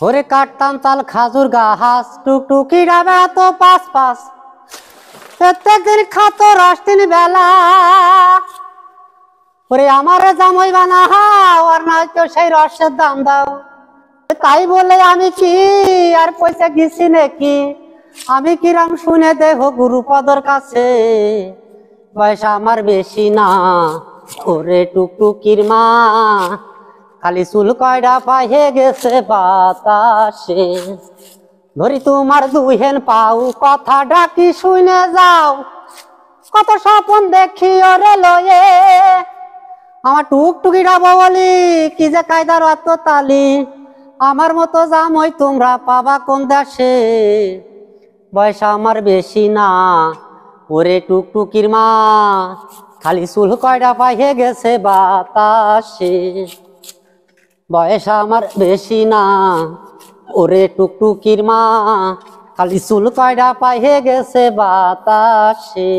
ওরে কাটতাম তাল খাজুর গাছ টুকটুকি ডাবে তো পাঁচ পাঁচ প্রত্যেক দিন খাতো রস তিন বেলা। ওরে আমার জামাই বানা আর নয়তো সেই রসের দাম দাও। তাই বলে আমি কি আর পয়সা গেছি নাকি? আমি কিরাম শুনে দেখো গুরুপদর কাছে, বয়স আমার বেশি না। ওরে টুকটুকির মা খালি চুল কয়ডা পাহে গেছে বাতাসে। ধরি তোমার দুহেন পাও কথা ডাকি শুনে যাও, কত স্বপন দেখি ওরে লয়ে। আমার টুকটুকিটা বলি কি যে কায়দার অত তালি, আমার মতো জামই তোমরা পাবা কোন দেশে? বয়স আমার বেশি না। ওরে টুকটুকির মা খালি চুল কয়ডা পাহে গেছে বাতাসে। বয়স আমার বেশি না। ওরে টুকটুকির মা খালি চুল কয়ডা পাহে গেছে বাতাসে।